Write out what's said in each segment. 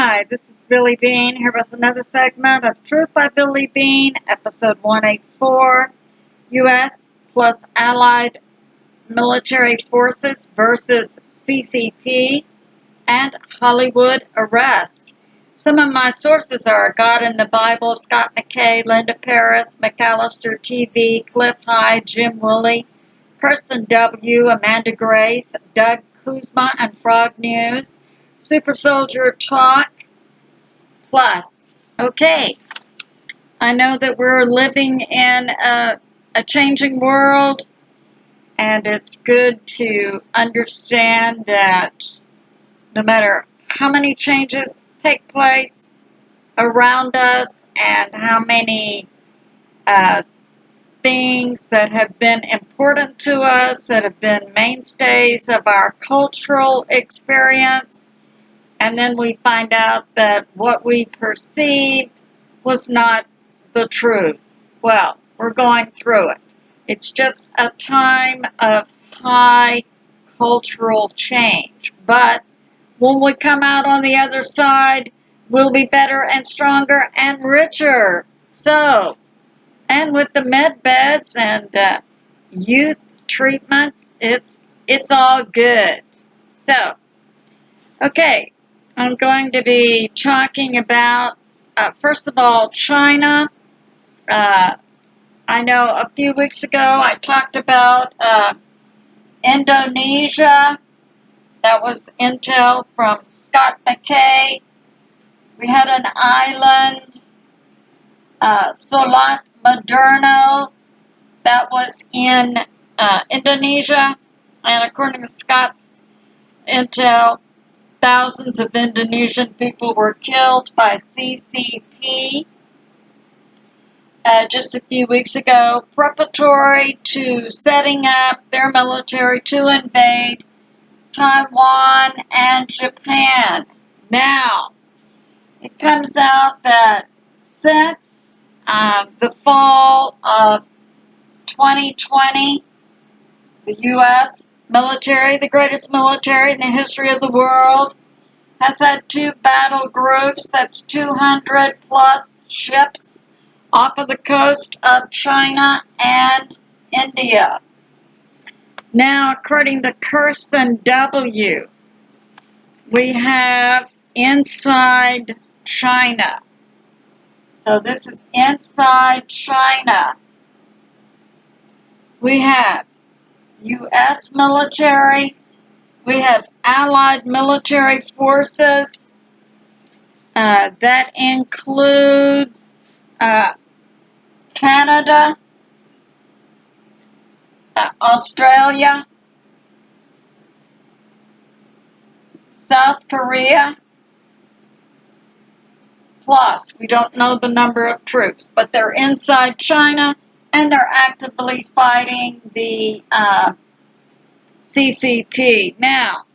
Hi, this is Billie Beene here with another segment of Truth by Billie Beene, episode 184, U.S. plus Allied military forces versus CCP and Hollywood arrest. Some of my sources are God in the Bible, Scott McKay, Linda Paris, McAllister TV, Clif, Jim Willie, Cirstenw, Amanda Grace, Doug Kuzma and Frog News, Super Soldier Talk, Plus. Okay, I know that we're living in a changing world, and it's good to understand that no matter how many changes take place around us and how many things that have been important to us, that have been mainstays of our cultural experience, and then we find out that what we perceived was not the truth. Well, we're going through it. It's just a time of high cultural change. But when we come out on the other side, we'll be better and stronger and richer. So, and with the med beds and youth treatments, it's all good. So, okay, I'm going to be talking about, first of all, China. I know a few weeks ago I talked about Indonesia. That was intel from Scott McKay. We had an island, Solat Moderno, that was in Indonesia. And according to Scott's intel, thousands of Indonesian people were killed by CCP just a few weeks ago, preparatory to setting up their military to invade Taiwan and Japan. Now, it comes out that since the fall of 2020, the U.S. military, the greatest military in the history of the world, has had two battle groups, that's 200 plus ships off of the coast of China and India. Now, according to Cirstenw, we have inside China. So this is inside China. We have U.S. military. We have Allied military forces. That includes Canada, Australia, South Korea, plus we don't know the number of troops, but they're inside China and they're actively fighting the CCP. Now,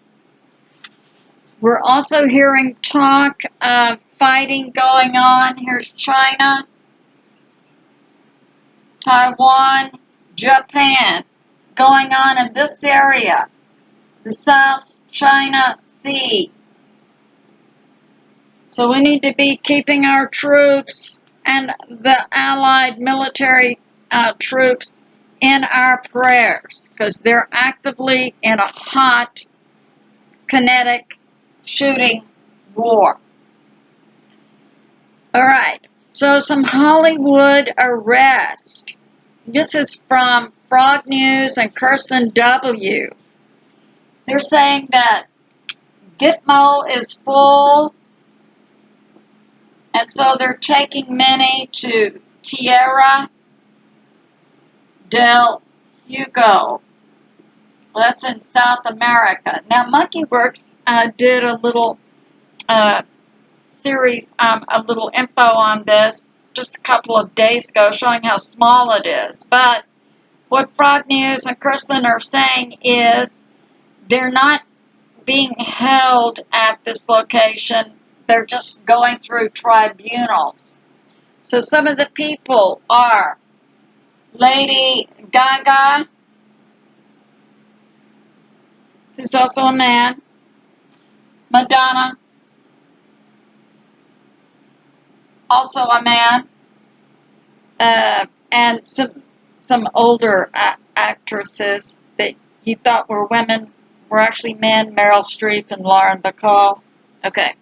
we're also hearing talk of fighting going on. Here's China, Taiwan, Japan, going on in this area, the South China Sea. So we need to be keeping our troops and the Allied military troops in our prayers, because they're actively in a hot, kinetic shooting war. All right, so some Hollywood arrest. This is from Frog News and Cirstenw. They're saying that Gitmo is full, and so they're taking many to Tierra del Fuego. Well, that's in South America. Now, Monkeyworks did a little series, a little info on this just a couple of days ago, showing how small it is. But what Frog News and Kirsten are saying is they're not being held at this location. They're just going through tribunals. So some of the people are Lady Gaga, who's also a man, Madonna, also a man, and some older actresses that you thought were women were actually men, Meryl Streep and Lauren Bacall. Okay.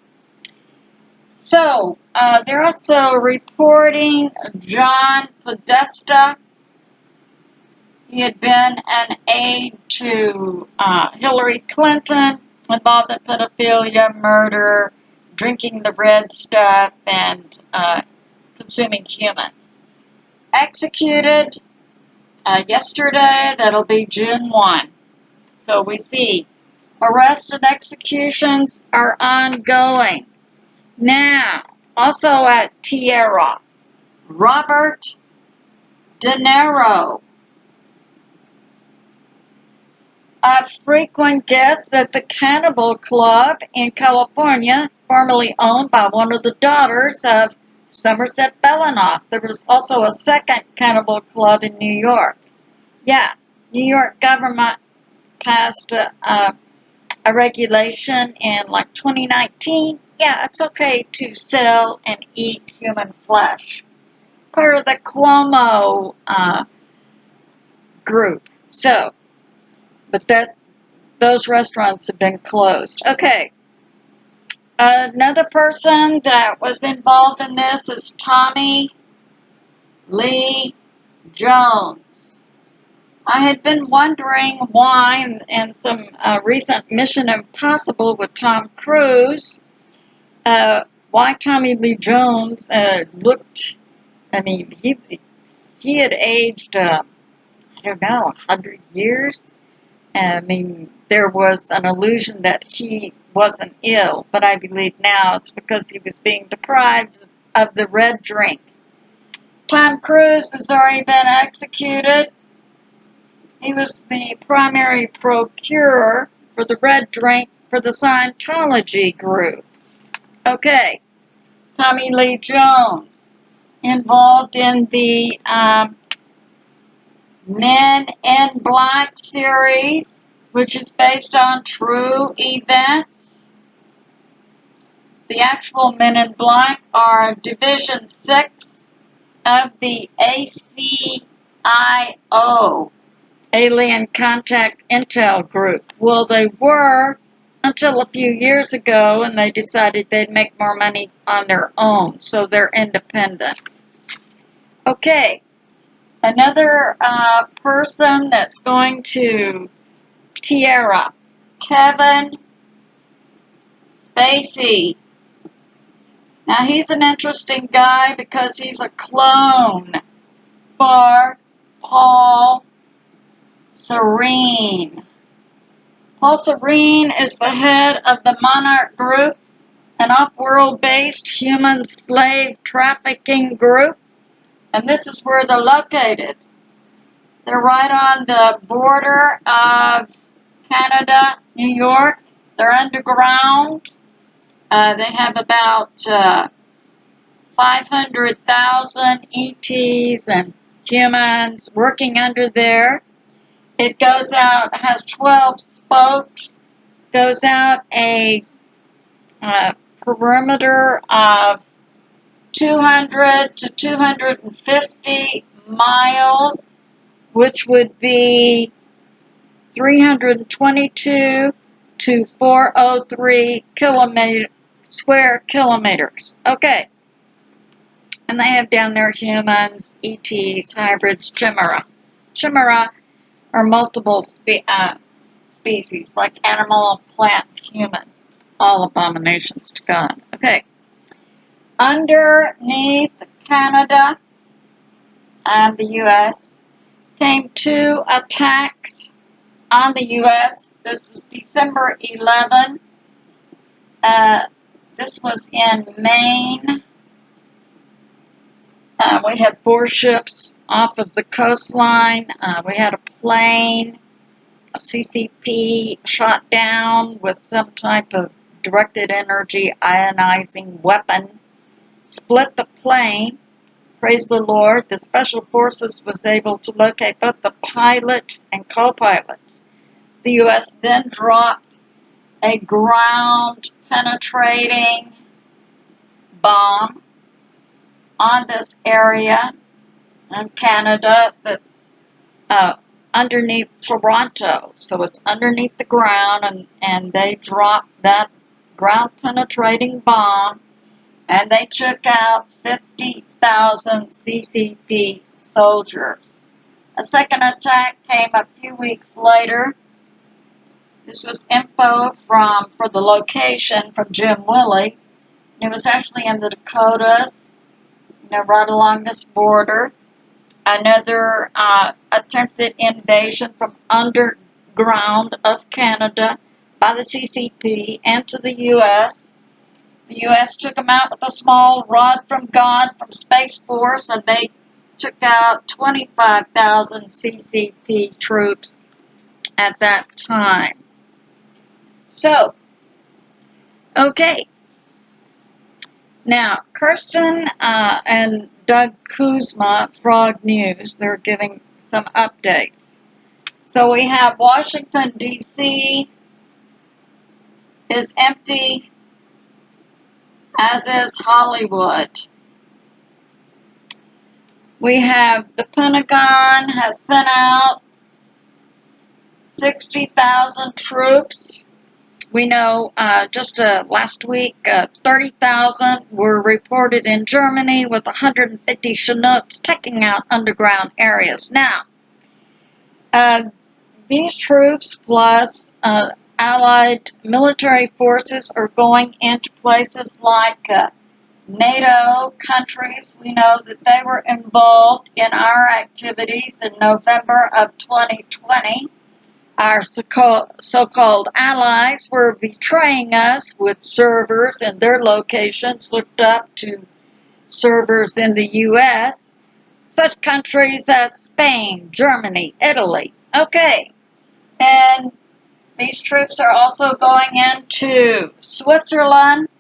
So, they're also reporting John Podesta. He had been an aide to Hillary Clinton, involved in pedophilia, murder, drinking the red stuff, and consuming humans. Executed yesterday. That'll be June 1. So we see arrests and executions are ongoing. Now, also at Tierra, Robert De Niro, a frequent guest at the Cannibal Club in California, formerly owned by one of the daughters of Somerset Belanoff. There was also a second Cannibal Club in New York. Yeah, New York government passed a regulation in like 2019. Yeah, it's okay to sell and eat human flesh. Part of the Cuomo group. So, but those restaurants have been closed. Okay. Another person that was involved in this is Tommy Lee Jones. I had been wondering why, in some recent Mission Impossible with Tom Cruise, why Tommy Lee Jones looked, I mean, he had aged, I don't know, 100 years. I mean, there was an illusion that he wasn't ill, but I believe now it's because he was being deprived of the red drink. Tom Cruise has already been executed. He was the primary procurer for the red drink for the Scientology group. Okay, Tommy Lee Jones, involved in the Men in Black series, which is based on true events. The actual Men in Black are Division 6 of the ACIO, Alien Contact Intel Group. Well, they were until a few years ago, and they decided they'd make more money on their own, so they're independent. Okay, another person that's going to Tierra, Kevin Spacey. Now, he's an interesting guy because he's a clone for Paul Serene. Paul Serene is the head of the Monarch Group, an off-world-based human slave trafficking group, and this is where they're located. They're right on the border of Canada, New York. They're underground. They have about 500,000 ETs and humans working under there. It goes out, has 12 spokes, goes out a perimeter of 200 to 250 miles, which would be 322 to 403 square kilometers. Okay. And they have down there humans, ETs, hybrids, chimera. Chimera are multiple species, like animal, plant, human. All abominations to God. Okay. Underneath Canada and the U.S. came 2 attacks on the U.S. This was December 11. This was in Maine. We had 4 ships off of the coastline. We had a plane, a CCP shot down with some type of directed energy ionizing weapon. Split the plane. Praise the Lord. The Special Forces was able to locate both the pilot and co-pilot. The U.S. then dropped a ground-penetrating bomb on this area in Canada that's underneath Toronto. So it's underneath the ground, and they dropped that ground-penetrating bomb, and they took out 50,000 CCP soldiers. A second attack came a few weeks later. This was info for the location from Jim Willie. It was actually in the Dakotas, right along this border. Another attempted invasion from underground of Canada by the CCP into the U.S. The U.S. took them out with a small rod from God from Space Force, and they took out 25,000 CCP troops at that time. So, okay. Now, Kirsten and Doug Kuzma-Frog News, they're giving some updates. So we have Washington, D.C. is empty, as is Hollywood. We have the Pentagon has sent out 60,000 troops. We know just last week 30,000 were reported in Germany, with 150 Chinooks taking out underground areas. Now, these troops plus Allied military forces are going into places like NATO countries. We know that they were involved in our activities in November of 2020. Our so-called allies were betraying us with servers in their locations hooked up to servers in the U.S., such countries as Spain, Germany, Italy. Okay, and these troops are also going into Switzerland.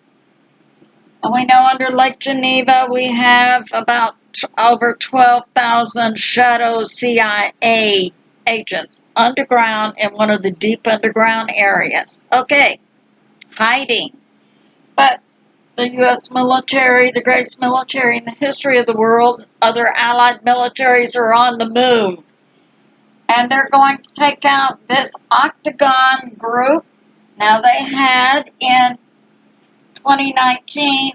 And we know under Lake Geneva we have about over 12,000 shadow CIA agents underground in one of the deep underground areas. Okay, hiding. But the U.S. military, the greatest military in the history of the world, other allied militaries are on the move. And they're going to take out this Octagon group. Now they had in 2019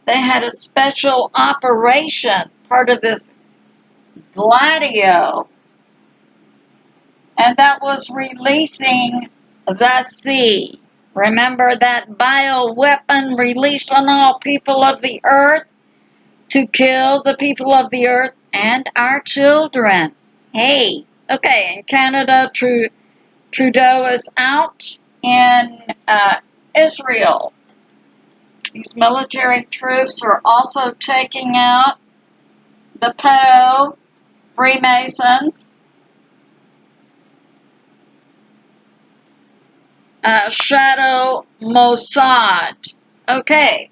they had a special operation, part of this Gladio, and that was releasing the sea. Remember that bioweapon released on all people of the earth to kill the people of the earth and our children. Hey, okay, in Canada, Trudeau is out in Israel. These military troops are also taking out the pedo Freemasons, Shadow Mossad. Okay.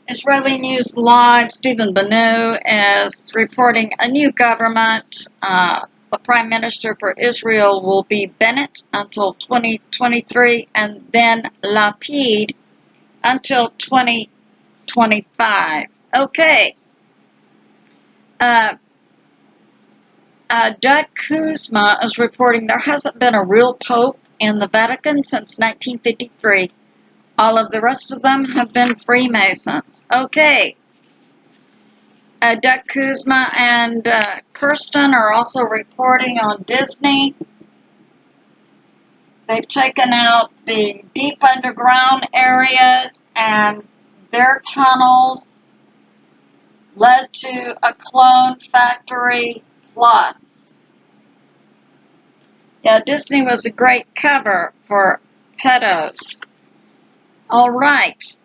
Israeli News Live, Stephen Banu is reporting a new government. The Prime Minister for Israel will be Bennett until 2023, and then Lapid until 2025. Okay. Doug Kuzma is reporting there hasn't been a real pope in the Vatican since 1953. All of the rest of them have been Freemasons. Okay. Doug Kuzma and Kirsten are also reporting on Disney. They've taken out the deep underground areas, and their tunnels led to a clone factory plus. Yeah, Disney was a great cover for pedos. All right.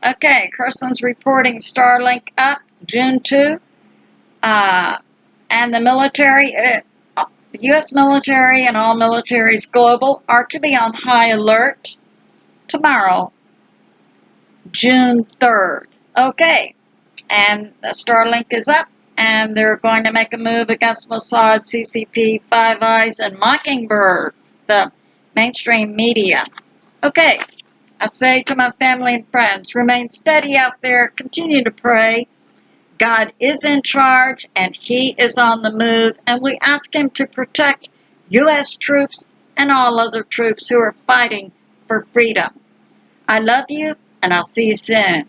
Okay, Kirsten's reporting Starlink up June 2. And the military, the U.S. military and all militaries global are to be on high alert tomorrow, June 3rd. Okay, and the Starlink is up, and they're going to make a move against Mossad, CCP, Five Eyes, and Mockingbird, the mainstream media. Okay, I say to my family and friends, remain steady out there, continue to pray. God is in charge and He is on the move, and we ask Him to protect U.S. troops and all other troops who are fighting for freedom. I love you, and I'll see you soon.